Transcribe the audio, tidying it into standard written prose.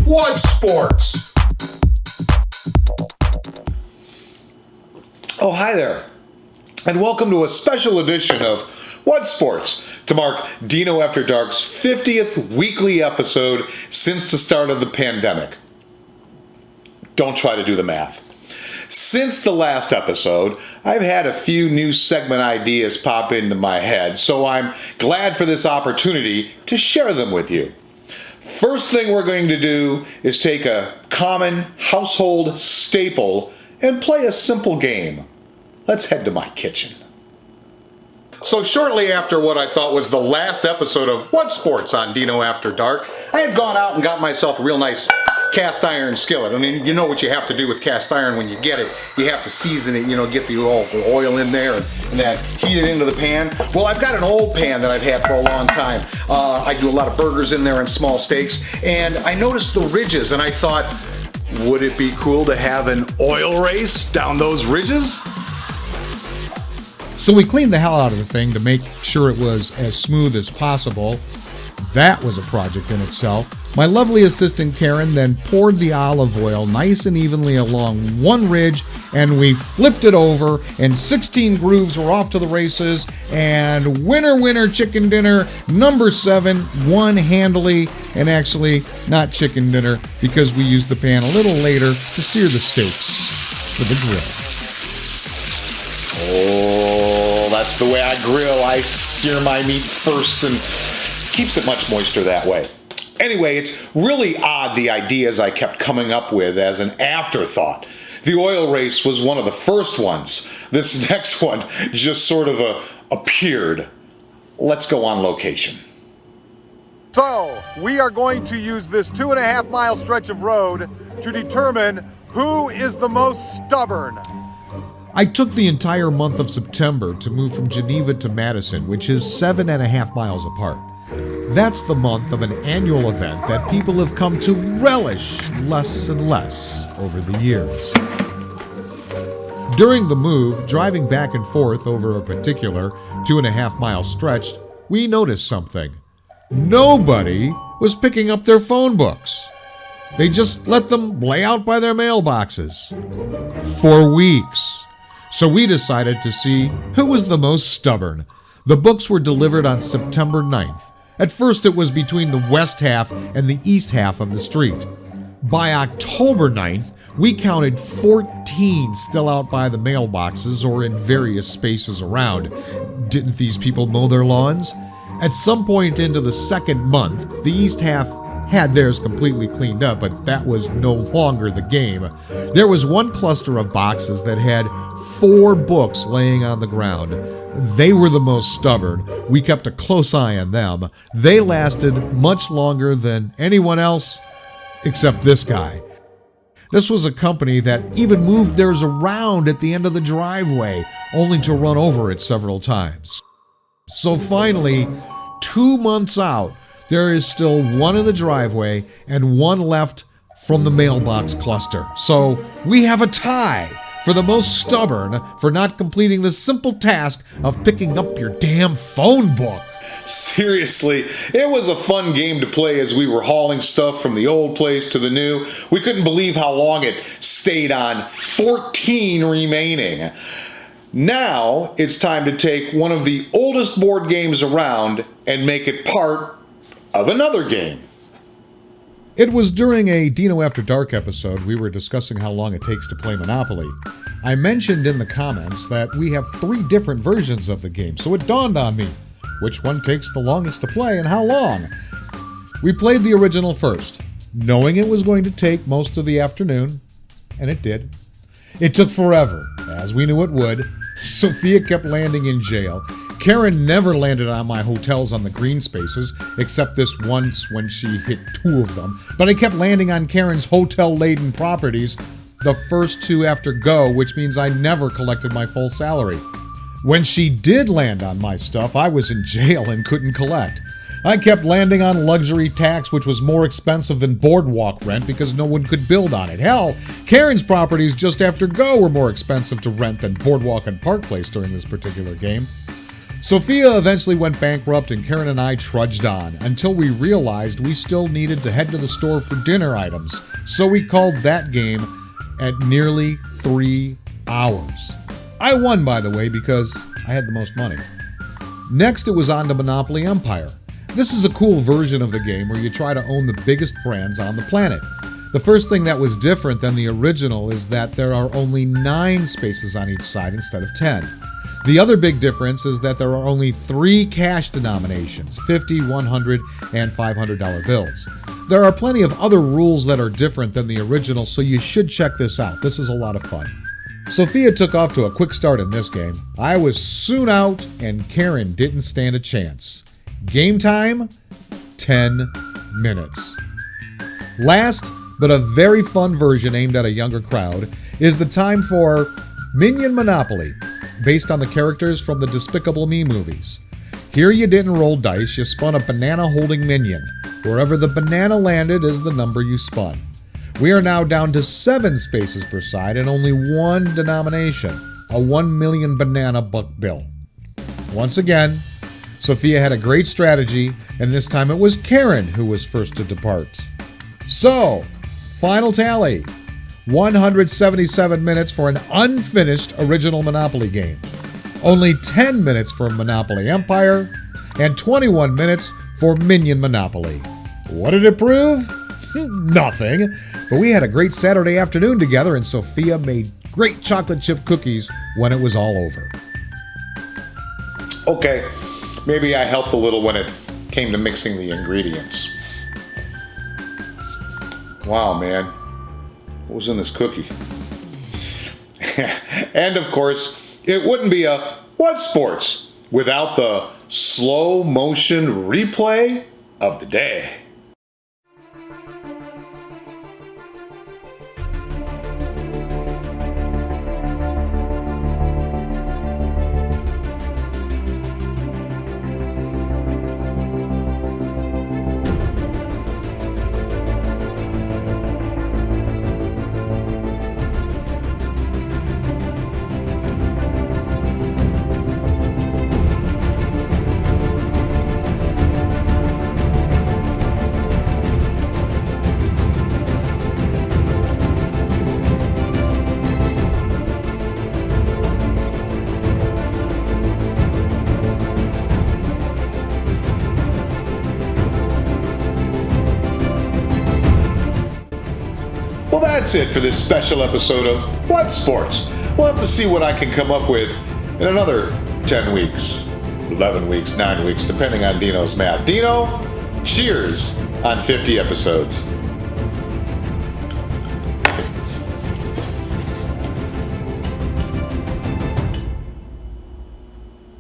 What sports? Oh, hi there, and welcome to a special edition of What Sports to mark Dino After Dark's 50th weekly episode since the start of the pandemic. Don't try to do the math. Since the last episode, I've had a few new segment ideas pop into my head, so I'm glad for this opportunity to share them with you. First thing we're going to do is take a common household staple and play a simple game. Let's head to my kitchen. So shortly after what I thought was the last episode of What Sports on Dino After Dark, I had gone out and got myself a real nice cast iron skillet. I mean, you know what you have to do with cast iron when you get it. You have to season it, get the oil in there and then heat it into the pan. Well, I've got an old pan that I've had for a long time. I do a lot of burgers in there and small steaks, and I noticed the ridges, and I thought, would it be cool to have an oil race down those ridges? So we cleaned the hell out of the thing to make sure it was as smooth as possible. That was a project in itself. My lovely assistant Karen then poured the olive oil nice and evenly along one ridge, and we flipped it over, and 16 grooves were off to the races, and winner chicken dinner number 7 won handily, and actually not chicken dinner because we used the pan a little later to sear the steaks for the grill. Oh, that's the way I grill. I sear my meat first and keeps it much moister that way. Anyway, it's really odd the ideas I kept coming up with as an afterthought. The oil race was one of the first ones. This next one just sort of appeared. Let's go on location. So, we are going to use this 2.5 mile stretch of road to determine who is the most stubborn. I took the entire month of September to move from Geneva to Madison, which is 7.5 miles apart. That's the month of an annual event that people have come to relish less and less over the years. During the move, driving back and forth over a particular 2.5 mile stretch, we noticed something. Nobody was picking up their phone books. They just let them lay out by their mailboxes for weeks. So we decided to see who was the most stubborn. The books were delivered on September 9th. At first it was between the west half and the east half of the street. By October 9th, we counted 14 still out by the mailboxes or in various spaces around. Didn't these people mow their lawns? At some point into the second month, the east half had theirs completely cleaned up, but that was no longer the game. There was one cluster of boxes that had 4 books laying on the ground. They were the most stubborn. We kept a close eye on them. They lasted much longer than anyone else except this guy. This was a company that even moved theirs around at the end of the driveway, only to run over it several times. So finally, 2 months out, there is still one in the driveway and one left from the mailbox cluster. So we have a tie for the most stubborn for not completing the simple task of picking up your damn phone book. Seriously, it was a fun game to play as we were hauling stuff from the old place to the new. We couldn't believe how long it stayed on. 14 remaining. Now it's time to take one of the oldest board games around and make it part of another game. It was during a Dino After Dark episode we were discussing how long it takes to play Monopoly. I mentioned in the comments that we have 3 different versions of the game, so it dawned on me which one takes the longest to play and how long. We played the original first, knowing it was going to take most of the afternoon, and it did. It took forever, as we knew it would. Sophia kept landing in jail. Karen never landed on my hotels on the green spaces, except this once when she hit 2 of them. But I kept landing on Karen's hotel-laden properties, the first 2 after go, which means I never collected my full salary. When she did land on my stuff, I was in jail and couldn't collect. I kept landing on luxury tax, which was more expensive than boardwalk rent because no one could build on it. Hell, Karen's properties just after go were more expensive to rent than boardwalk and Park Place during this particular game. Sophia eventually went bankrupt and Karen and I trudged on until we realized we still needed to head to the store for dinner items, so we called that game at nearly 3 hours. I won, by the way, because I had the most money. Next, it was on to Monopoly Empire. This is a cool version of the game where you try to own the biggest brands on the planet. The first thing that was different than the original is that there are only 9 spaces on each side instead of 10. The other big difference is that there are only 3 cash denominations, $50, $100, and $500 bills. There are plenty of other rules that are different than the original, so you should check this out. This is a lot of fun. Sophia took off to a quick start in this game. I was soon out, and Karen didn't stand a chance. Game time, 10 minutes. Last, but a very fun version aimed at a younger crowd, is the time for Minion Monopoly, based on the characters from the Despicable Me movies. Here you didn't roll dice, you spun a banana-holding minion. Wherever the banana landed is the number you spun. We are now down to 7 spaces per side and only 1 denomination, a 1 million banana buck bill. Once again, Sophia had a great strategy, and this time it was Karen who was first to depart. So, final tally, 177 minutes for an unfinished original Monopoly game. Only 10 minutes for Monopoly Empire, and 21 minutes for Minion Monopoly. What did it prove? Nothing. But we had a great Saturday afternoon together, and Sophia made great chocolate chip cookies when it was all over. Okay, maybe I helped a little when it came to mixing the ingredients. Wow, man. What was in this cookie? And of course, it wouldn't be a What Sports without the slow motion replay of the day. Well, that's it for this special episode of What Sports? We'll have to see what I can come up with in another 10 weeks, 11 weeks, 9 weeks, depending on Dino's math. Dino, cheers on 50 episodes.